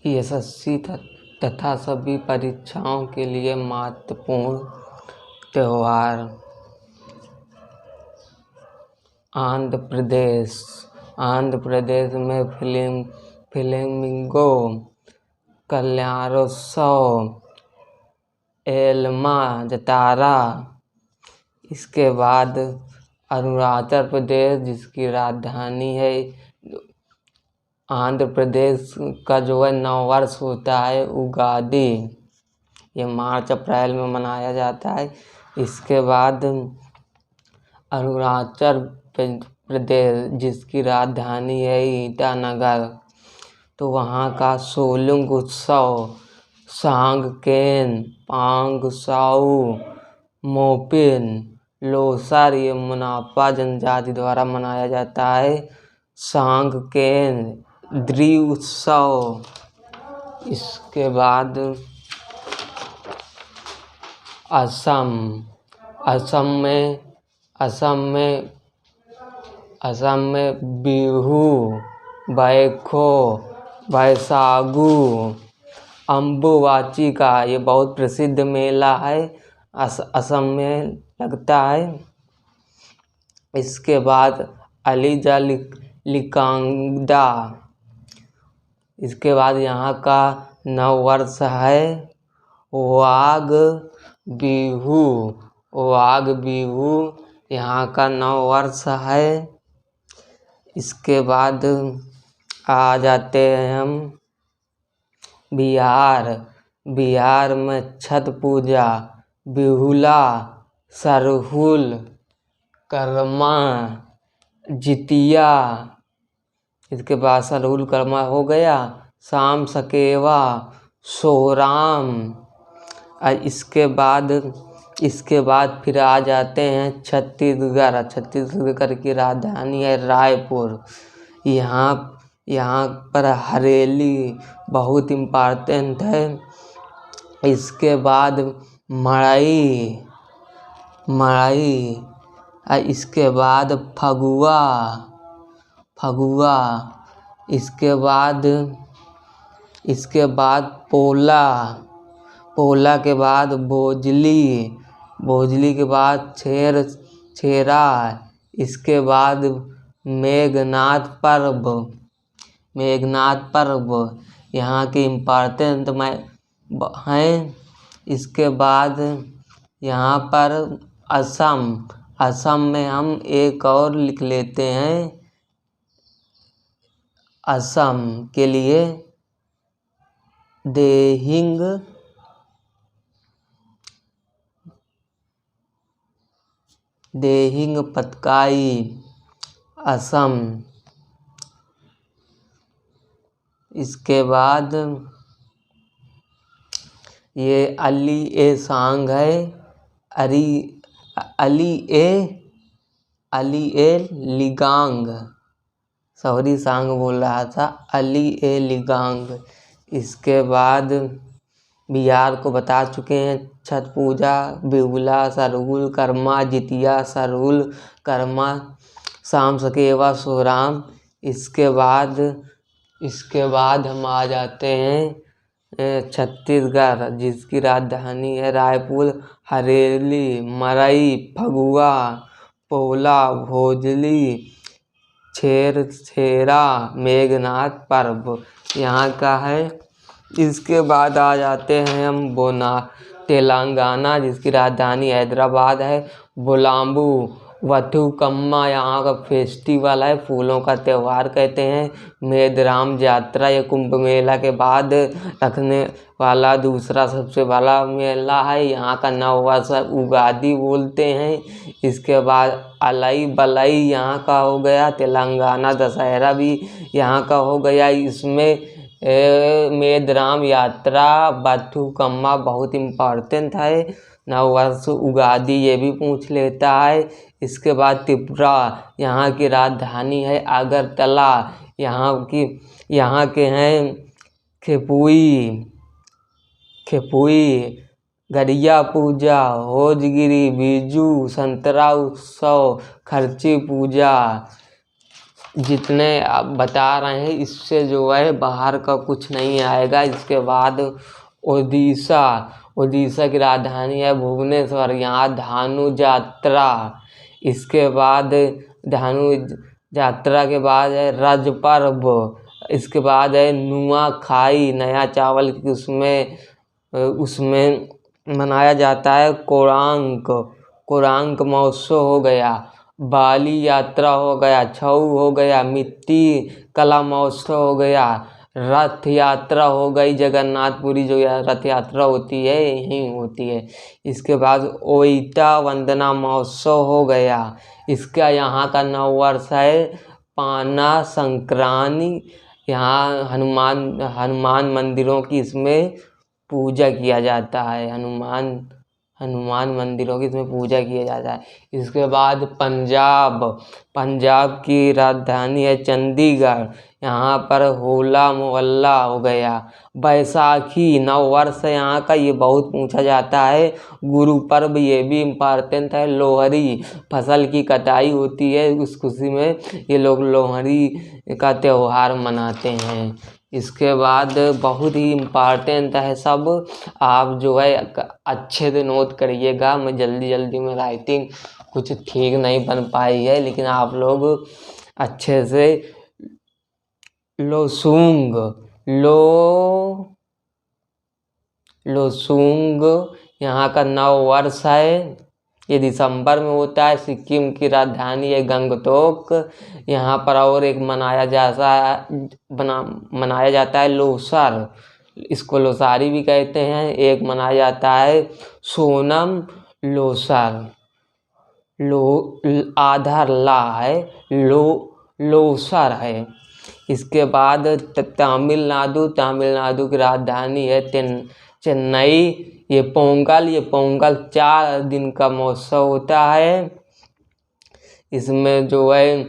SSC तथा सभी परीक्षाओं के लिए महत्वपूर्ण त्योहार। आंध्र प्रदेश में फ्लेमिंगो कल्याणोत्सव, एल्मा जतारा। इसके बाद अरुणाचल प्रदेश, जिसकी राजधानी है आंध्र प्रदेश का जो है नववर्ष होता है उगादी, ये मार्च अप्रैल में मनाया जाता है। इसके बाद अरुणाचल प्रदेश, जिसकी राजधानी है ईटानगर, तो वहाँ का सोलुंग उत्सव, सांगकेन, पांगसाऊ, मोपिन, लोसार, ये मुनापा जनजाति द्वारा मनाया जाता है। सांगकेन द्री उत्सव। इसके बाद असम में बिहू, बैखो, बैसागु, अम्बुबाची का ये बहुत प्रसिद्ध मेला है, असम में लगता है। इसके बाद अलीजा लिकांगदा। इसके बाद यहाँ का नववर्ष है वाग बिहू, यहाँ का नववर्ष है। इसके बाद आ जाते हैं हम बिहार में छठ पूजा, बिहुला, सरहुल, कर्मा, जितिया। इसके बाद सरहुल कर्मा हो गया, शाम सकेवा, सोराम। इसके बाद फिर आ जाते हैं छत्तीसगढ़ की राजधानी है रायपुर। यहाँ पर हरेली बहुत इम्पॉर्टेंट है। इसके बाद मड़ई, इसके बाद फगुआ। इसके बाद पोला के बाद भोजली के बाद छेरा। इसके बाद मेघनाथ पर्व यहाँ के इम्पॉर्टेंट हैं। इसके बाद यहाँ पर असम में हम एक और लिख लेते हैं। असम के लिए देहिंग पतकाई, असम। इसके बाद ये अली ए सांग है, अली ए लिगांग, सॉरी सांग बोल रहा था, अली ए लिगांग। इसके बाद बिहार को बता चुके हैं, छठ पूजा, बिहुला, सरहुल कर्मा, जितिया, सरहुल कर्मा, शाम सकेवा, सोराम। इसके बाद हम आ जाते हैं छत्तीसगढ़, जिसकी राजधानी है रायपुर। हरेली, मरई, फगुआ, पोला, भोजली, छेरा, मेघनाथ पर्व यहाँ का है। इसके बाद आ जाते हैं हम तेलंगाना, जिसकी राजधानी हैदराबाद है। बोलाम्बू वथुकम्मा यहाँ का फेस्टिवल है, फूलों का त्यौहार कहते हैं। मेदराम यात्रा, ये कुंभ मेला के बाद रखने वाला दूसरा सबसे बड़ा मेला है। यहाँ का नववर्ष उगादी बोलते हैं। इसके बाद अलई बलई यहाँ का हो गया। तेलंगाना दशहरा भी यहाँ का हो गया। इसमें मेदराम यात्रा, बथुकम्मा बहुत इम्पॉर्टेंट है। नववर्ष उगादी ये भी पूछ लेता है। इसके बाद त्रिपुरा, यहाँ की राजधानी है अगरतला। यहाँ के हैं खेपुई, गरिया पूजा, होजगिरी, बीजू, संतरा उत्सव, खर्ची पूजा। जितने आप बता रहे हैं इससे जो है बाहर का कुछ नहीं आएगा। इसके बाद ओडिशा, ओडिशा की राजधानी है भुवनेश्वर, यहाँ धानु यात्रा। इसके बाद धानु यात्रा के बाद है रज पर्व। इसके बाद है नुआखाई, नया चावल की उसमें मनाया जाता है। कोरांक महोत्सव हो गया, बाली यात्रा हो गया, छऊ हो गया, मिट्टी कला महोत्सव हो गया, रथ यात्रा हो गई, जगन्नाथपुरी जो रथ यात्रा होती है यहीं होती है। इसके बाद ओइटा वंदना महोत्सव हो गया। इसका यहाँ का नव वर्ष है पाना संक्रांति। यहाँ हनुमान मंदिरों की इसमें पूजा किया जाता है। हनुमान मंदिरों की इसमें पूजा किया जाता है। इसके बाद पंजाब की राजधानी है चंडीगढ़, यहाँ पर होला मोहल्ला हो गया। बैसाखी नव वर्ष है यहाँ का, ये बहुत पूछा जाता है। गुरु पर्व ये भी इम्पॉर्टेंट है। लोहरी फसल की कटाई होती है, उस खुशी में ये लोग लोहरी का त्यौहार मनाते हैं। इसके बाद बहुत ही इम्पॉर्टेंट है सब, आप जो है अच्छे से नोट करिएगा। मैं जल्दी में राइटिंग कुछ ठीक नहीं बन पाई है, लेकिन आप लोग अच्छे से लोसूंग यहाँ का नव वर्ष है, ये दिसंबर में होता है। सिक्किम की राजधानी है गंगटोक, यहाँ पर और एक मनाया जाता है लोसर, इसको लोसारी भी कहते हैं। एक मनाया जाता है सोनम लोसर, आधार ला है, लोसर है। इसके बाद तमिलनाडु की राजधानी है चेन्नई। ये पोंगल 4 दिन का महोत्सव होता है। इसमें जो है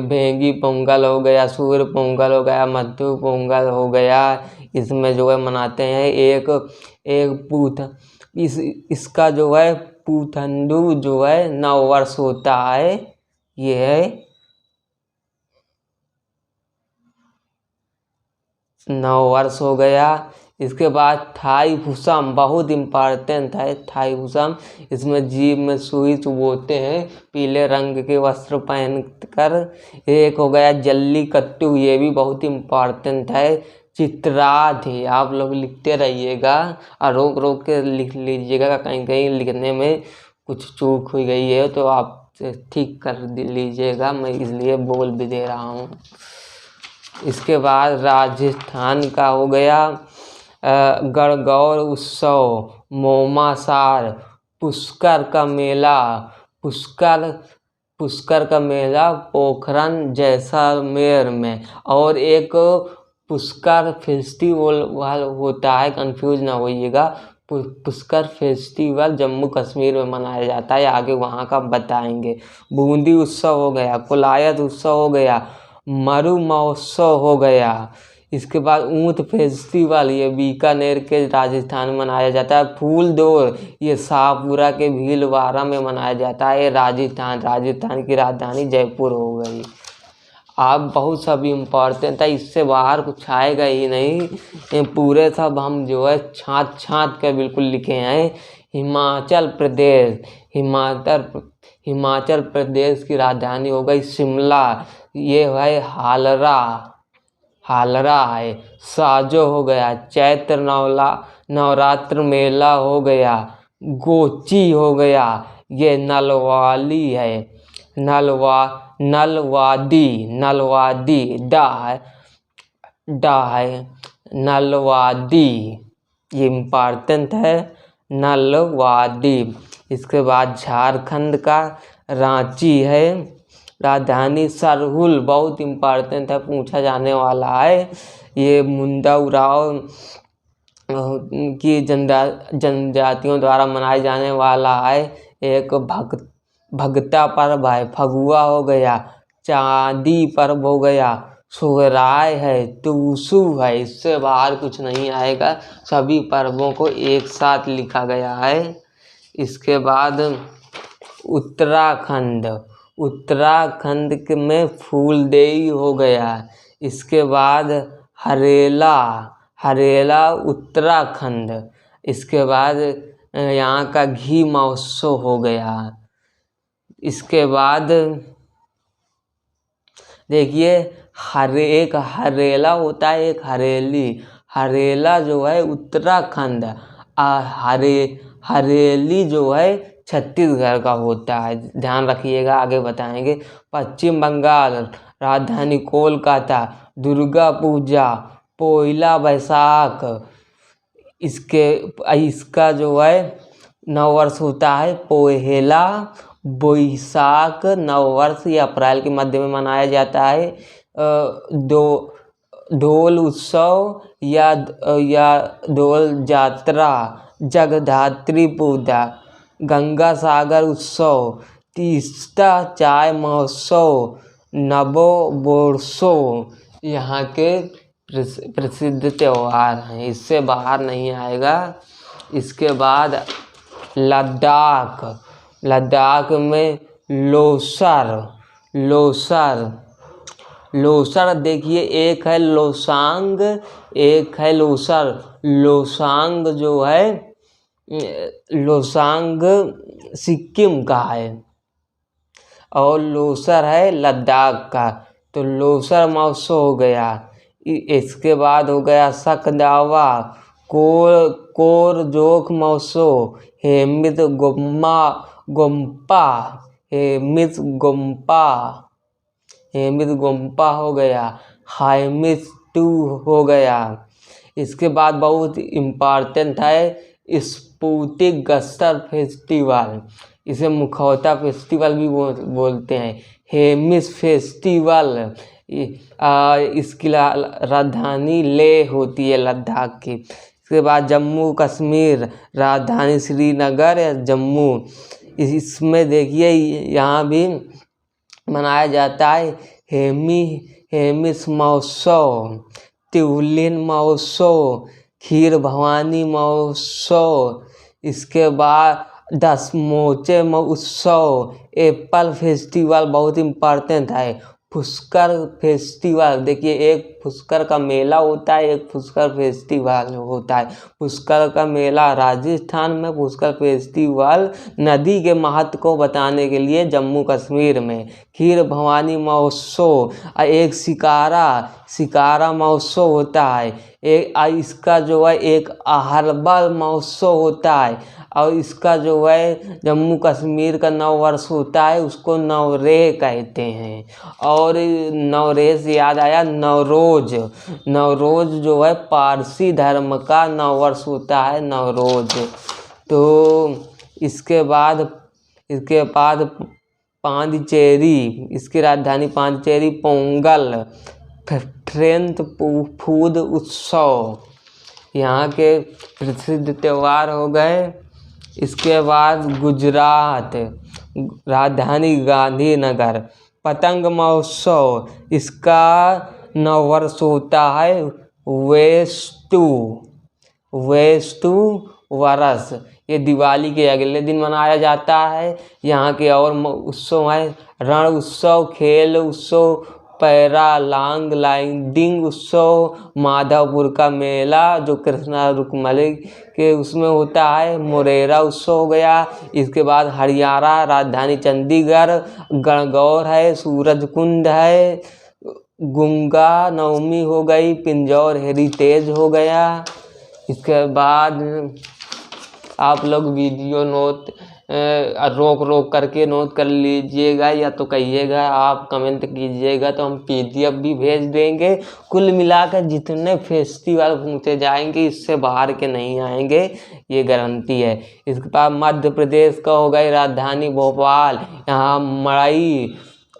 भेंगी पोंगल हो गया, सूर्य पोंगल हो गया, मध्य पोंगल हो गया। इसमें जो है मनाते हैं इसका जो है पुथंडू जो है नव वर्ष होता है। ये है नव वर्ष हो गया। इसके बाद थाई पुसम बहुत इम्पॉर्टेंट है। थाई पुसम इसमें जीभ में सुई चुभोते हैं पीले रंग के वस्त्र पहन कर। एक हो गया जल्लीकट्टू, ये भी बहुत इम्पॉर्टेंट है। चित्राधि आप लोग लिखते रहिएगा और रोक के लिख लीजिएगा, कहीं लिखने में कुछ चूक हुई गई है तो आप ठीक कर लीजिएगा, मैं इसलिए बोल भी दे रहा हूँ। इसके बाद राजस्थान का हो गया गणगौर उत्सव, मोमासार, पुष्कर का मेला पोखरन जैसलमेर में, और एक पुष्कर फेस्टिवल होता है, कंफ्यूज ना होइएगा। पुष्कर फेस्टिवल जम्मू कश्मीर में मनाया जाता है, आगे वहाँ का बताएंगे। बूंदी उत्सव हो गया, कुलायत उत्सव हो गया, मरु महोत्सव हो गया। इसके बाद ऊंट फेस्टिवल, ये बीकानेर के राजस्थान में मनाया जाता है। फूल दौड़ ये शाहपुरा के भीलवाड़ा में मनाया जाता है। राजस्थान की राजधानी जयपुर हो गई। आप बहुत सब इम्पॉर्टेंट है, इससे बाहर कुछ आएगा ही नहीं। ये पूरे सब हम जो है छाँट कर बिल्कुल लिखे हैं। हिमाचल प्रदेश की राजधानी हो गई शिमला, ये है हालरा है। साजो हो गया, चैत्र नवरात्र मेला हो गया। गोची हो गया, ये नलवाली है। नलवादी डा है नलवादी, ये इम्पॉर्टेंट है नलवादी। इसके बाद झारखंड का रांची है राजधानी। सरहुल बहुत इम्पॉर्टेंट है, पूछा जाने वाला है। ये मुंडा उरांव की जनजातियों द्वारा मनाए जाने वाला है। एक भगता पर्व है। फगुआ हो गया, चांदी पर्व हो गया, सोहराय है, टूसू है। इससे बाहर कुछ नहीं आएगा, सभी पर्वों को एक साथ लिखा गया है। इसके बाद उत्तराखंड में फूलदेई हो गया। इसके बाद हरेला, हरेला उत्तराखंड। इसके बाद यहाँ का घी महोत्सव हो गया। इसके बाद देखिए एक हरेला होता है, एक हरेली। हरेला जो है उत्तराखंड, हरेली जो है छत्तीसगढ़ का होता है। ध्यान रखिएगा, आगे बताएंगे। पश्चिम बंगाल, राजधानी कोलकाता, दुर्गा पूजा, पोइला बैसाख। इसका जो है नववर्ष होता है पोहेला बोईसाख। नववर्ष या अप्रैल के मध्य में मनाया जाता है। ढोल उत्सव या ढोल यात्रा, जगधात्री पूजा, गंगा सागर उत्सव, तीस्ता चाय महोत्सव, नवोत्सव यहाँ के प्रसिद्ध त्योहार हैं। इससे बाहर नहीं आएगा। इसके बाद लद्दाख, लद्दाख में लोसर देखिए, एक है लोसांग, एक है लोसर। लोसांग जो है, लोसांग सिक्किम का है और लोसर है लद्दाख का। तो लोसर महोत्सव हो गया। इसके बाद हो गया सकदावा, कोरजोक महोत्सव, हेमित गोम्पा हो गया। हाइमिस टू हो गया। इसके बाद बहुत इम्पॉर्टेंट है स्पुतिक गस्तर फेस्टिवल। इसे मुखौटा फेस्टिवल भी बोलते हैं। हेमिस फेस्टिवल। इसकी राजधानी लेह होती है लद्दाख की। इसके बाद जम्मू कश्मीर, राजधानी श्रीनगर या जम्मू। इसमें देखिए यहाँ भी मनाया जाता है हेमिस महोत्सव, त्युलिन महोत्सव, खीर भवानी महोत्सव। इसके बाद दसमोचे उत्सव, एप्पल फेस्टिवल बहुत इम्पॉर्टेंट है। पुष्कर फेस्टिवल, देखिए एक पुष्कर का मेला होता है, एक पुष्कर फेस्टिवल होता है। पुष्कर का मेला राजस्थान में, पुष्कर फेस्टिवल नदी के महत्व को बताने के लिए जम्मू कश्मीर में। खीर भवानी महोत्सव, एक शिकारा महोत्सव होता है। इसका जो है एक अहरबल महोत्सव होता है। और इसका जो है जम्मू कश्मीर का नववर्ष होता है, उसको नवरेह कहते हैं। और नवरेह से याद आया नवरोज। नवरोज जो है पारसी धर्म का नववर्ष होता है, नवरोज। तो इसके बाद पांडिचेरी, इसकी राजधानी पांडिचेरी, पोंगल, फ्रेंच फूड उत्सव यहाँ के प्रसिद्ध त्योहार हो गए। इसके बाद गुजरात, राजधानी गांधीनगर, पतंग महोत्सव। इसका नववर्ष होता है वेस्तु वरस। ये दिवाली के अगले दिन मनाया जाता है। यहाँ के और उत्सव हैं रण उत्सव, खेल उत्सव, पैराग्लाइडिंग उत्सव, माधवपुर का मेला जो कृष्णा रुक्मणी के उसमें होता है, मोरेरा उत्सव हो गया। इसके बाद हरियाणा, राजधानी चंडीगढ़, गणगौर है, सूरज कुंड है, गुंगा नवमी हो गई, पिंजौर हेरिटेज हो गया। इसके बाद आप लोग वीडियो नोट रोक करके नोट कर लीजिएगा, या तो कहिएगा, आप कमेंट कीजिएगा तो हम PDF भी भेज देंगे। कुल मिलाकर जितने फेस्टिवल पूछे जाएंगे इससे बाहर के नहीं आएंगे, ये गारंटी है। इसके बाद मध्य प्रदेश का हो गई राजधानी भोपाल, यहाँ मड़ई,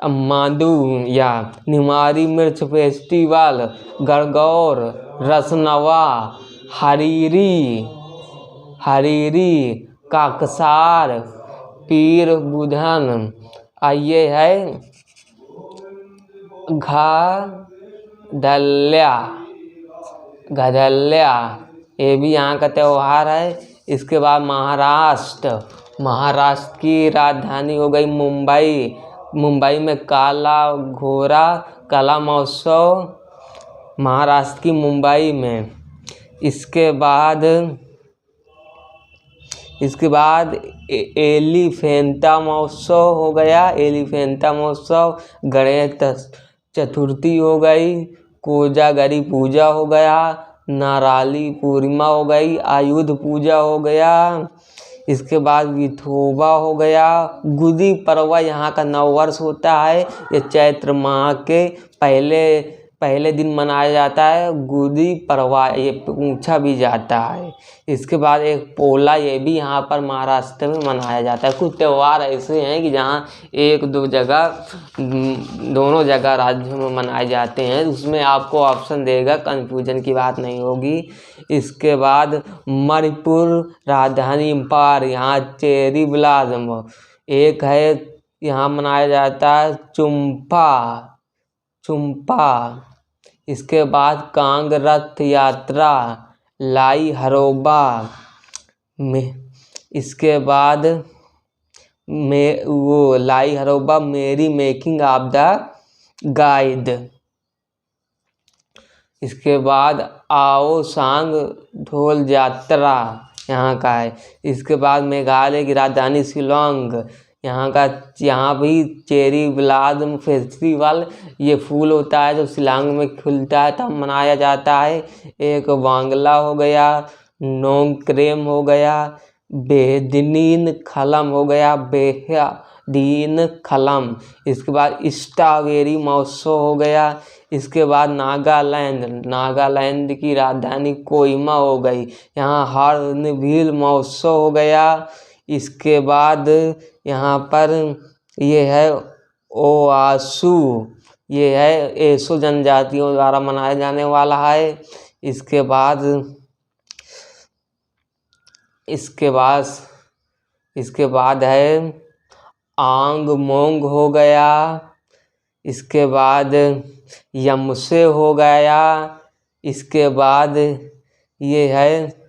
मांडू या निमारी मिर्च फेस्टिवल, गणगौर, रसनवा, हरीरी, काकसार, पीर बुधन। ये है गधल्या, ये भी यहाँ का त्योहार है। इसके बाद महाराष्ट्र की राजधानी हो गई मुंबई, मुंबई में काला घोड़ा कला महोत्सव, महाराष्ट्र की मुंबई में। इसके बाद एलिफेंटा महोत्सव हो गया, एलिफेंटा महोत्सव। गणेश चतुर्थी हो गई, कोजागरी पूजा हो गया, नाराली पूर्णिमा हो गई, आयुध पूजा हो गया। इसके बाद विठोबा हो गया, गुड़ी पड़वा यहाँ का नववर्ष होता है। ये चैत्र माह के पहले दिन मनाया जाता है गुड़ी पड़वा, ये पूछा भी जाता है। इसके बाद एक पोला, ये भी यहाँ पर महाराष्ट्र में मनाया जाता है। कुछ त्यौहार ऐसे हैं कि जहाँ एक दो जगह, दोनों जगह राज्यों में मनाए जाते हैं, उसमें आपको ऑप्शन देगा, कन्फ्यूजन की बात नहीं होगी। इसके बाद मणिपुर राजधानी इम्फाल, यहाँ चेरी ब्लॉसम एक है, यहाँ मनाया जाता है चुम्पा। इसके बाद कांग रथ यात्रा लाई हरोबा में। इसके बाद लाई हरोबा मेरी मेकिंग ऑफ द गाइड। इसके बाद आओ सांग ढोल यात्रा यहाँ का है। इसके बाद मेघालय की राजधानी शिलोंग, यहाँ भी चेरी ब्लॉसम फेस्टिवल, ये फूल होता है जो शिलोंग में खिलता है, तब मनाया जाता है। एक बांग्ला हो गया, नोंगक्रेम हो गया, बेहदीन खलम हो गया, बेहदीन खलम। इसके बाद स्ट्रॉबेरी महोत्सव हो गया। इसके बाद नागालैंड की राजधानी कोहिमा हो गई, यहाँ हॉर्नबिल महोत्सव हो गया। इसके बाद यहाँ पर ये है ओआसू, ये है एसो जनजातियों द्वारा मनाया जाने वाला है। इसके बाद है आंग मोंग हो गया। इसके बाद यमसे हो गया। इसके बाद ये है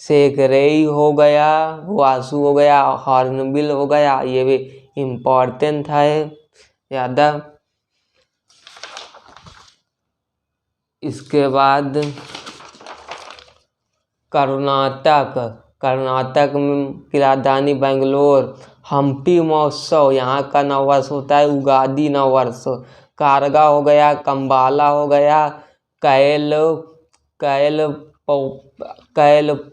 सेकरेई हो गया, वासु हो गया, हॉर्नबिल हो गया, ये भी इम्पोर्टेंट है ज़्यादा। इसके बाद कर्नाटक की राजधानी बेंगलोर, हम्पी महोत्सव, यहाँ का नववर्ष होता है उगादी नववर्ष। कारगा हो गया, कंबाला हो गया, कैल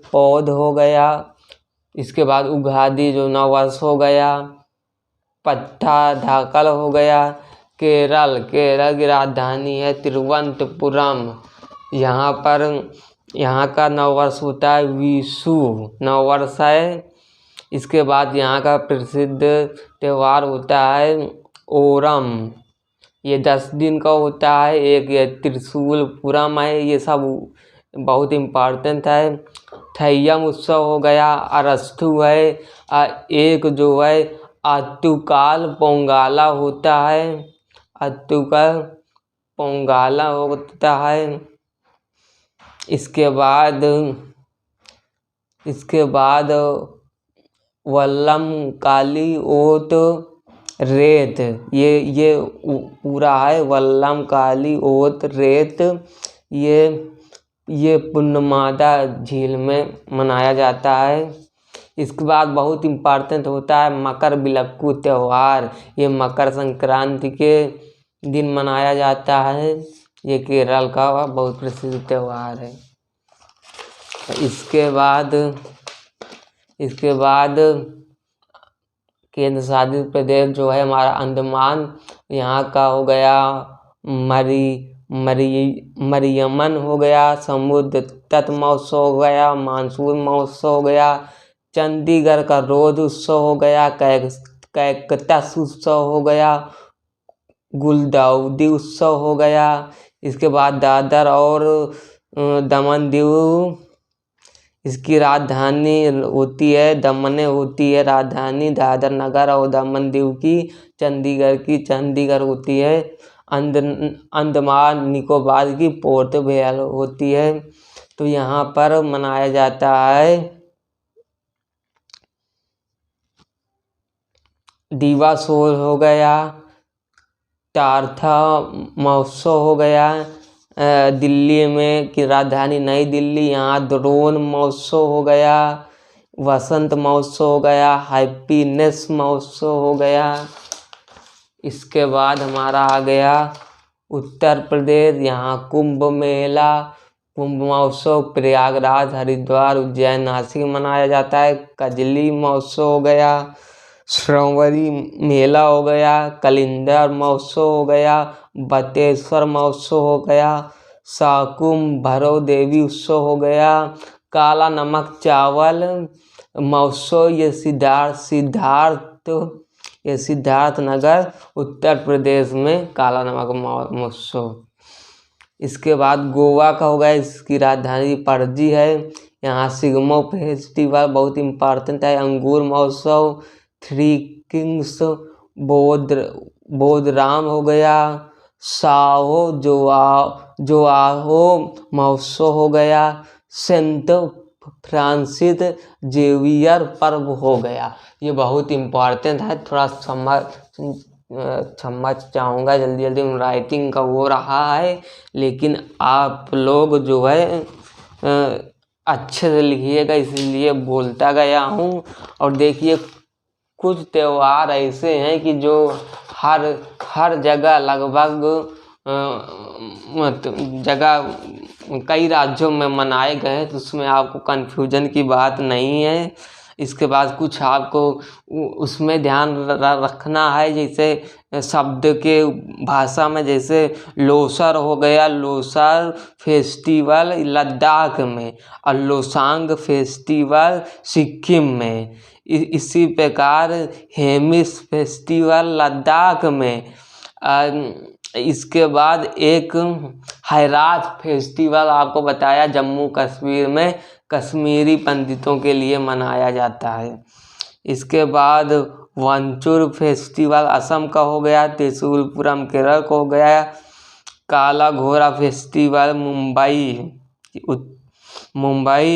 पौध हो गया। इसके बाद उगादी जो नववर्ष हो गया। पट्टाधाकल हो गया। केरल की राजधानी है तिरुवनंतपुरम, यहाँ का नववर्ष होता है विशु नववर्ष है। इसके बाद यहाँ का प्रसिद्ध त्यौहार होता है ओणम, ये 10 दिन का होता है। एक ये त्रिशूलपुरम है, ये सब बहुत इम्पॉर्टेंट है। थैयम उत्सव हो गया, अरस्थु है। एक जो है आतुकाल पोंगाला होता है, आतुकाल पोंगाला होता है। इसके बाद वल्लम काली ओत रेत, ये पूरा है वल्लम काली ओत रेत, ये पुन्नमादा झील में मनाया जाता है। इसके बाद बहुत इम्पॉर्टेंट होता है मकर बिलक्कू त्यौहार, ये मकर संक्रांति के दिन मनाया जाता है। ये केरल का बहुत प्रसिद्ध त्यौहार है। इसके बाद केंद्र शासित प्रदेश जो है हमारा अंडमान, यहाँ का हो गया मरियमन हो गया, समुद्र तट महोत्सव हो गया, मानसून महोत्सव हो गया, चंडीगढ़ का रोड उत्सव हो गया, कैकटस उत्सव हो गया, गुलदाउदी उत्सव हो गया। इसके बाद दादर और दमन दीव, इसकी राजधानी होती है दमन होती है राजधानी, दादर नगर और दमन दीव की चंडीगढ़ होती है। अंडमान निकोबार की पोर्ट ब्लेयर होती है। तो यहाँ पर मनाया जाता है दीवासोल हो गया, टारथा महोत्सव हो गया दिल्ली में की राजधानी नई दिल्ली, यहाँ द्रोण महोत्सव हो गया, वसंत महोत्सव हो गया, हैप्पीनेस महोत्सव हो गया। इसके बाद हमारा आ गया उत्तर प्रदेश, यहाँ कुंभ मेला, कुंभ महोत्सव प्रयागराज, हरिद्वार, उज्जैन, नासिक में मनाया जाता है। कजली महोत्सव हो गया, श्रावणी मेला हो गया, कलिंदर महोत्सव हो गया, बतेश्वर महोत्सव हो गया, साकुम भैरव देवी उत्सव हो गया, काला नमक चावल महोत्सव, ये सिद्धार्थ नगर उत्तर प्रदेश में काला नमक महोत्सव। इसके बाद गोवा का होगा, इसकी राजधानी पणजी है, यहाँ सिग्मो फेस्टिवल बहुत इम्पॉर्टेंट है। अंगूर महोत्सव, थ्री किंग्स बोधराम हो गया, साहो जोआहो महोत्सव हो गया, सेंट फ्रांसिस जेवियर पर्व हो गया। ये बहुत इम्पॉर्टेंट है, थोड़ा समझ चाहूँगा, जल्दी जल्दी राइटिंग का वो रहा है, लेकिन आप लोग जो है अच्छे से लिखिएगा, इसलिए बोलता गया हूँ। और देखिए कुछ त्यौहार ऐसे हैं कि जो हर जगह लगभग जगह कई राज्यों में मनाए गए हैं, तो उसमें आपको कन्फ्यूजन की बात नहीं है। इसके बाद कुछ आपको उसमें ध्यान रखना है, जैसे शब्द के भाषा में, जैसे लोसर हो गया, लोसर फेस्टिवल लद्दाख में, और लोसांग फेस्टिवल सिक्किम में। इसी प्रकार हेमिस फेस्टिवल लद्दाख में। इसके बाद एक हैरात फेस्टिवल आपको बताया जम्मू कश्मीर में, कश्मीरी पंडितों के लिए मनाया जाता है। इसके बाद वंचुर फेस्टिवल असम का हो गया, त्रिशूलपुरम केरल का हो गया, काला घोड़ा फेस्टिवल मुंबई।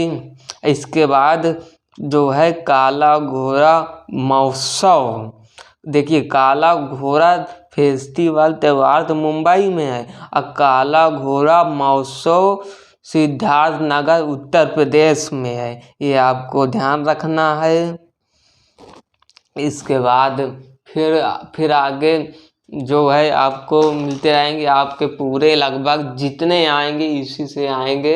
इसके बाद जो है काला घोड़ा महोत्सव, देखिए काला घोड़ा फेस्टिवल त्यौहार तो मुंबई में है, और काला घोड़ा महोत्सव सिद्धार्थ नगर उत्तर प्रदेश में है, ये आपको ध्यान रखना है। इसके बाद फिर आगे जो है आपको मिलते रहेंगे, आपके पूरे लगभग जितने आएंगे इसी से आएंगे।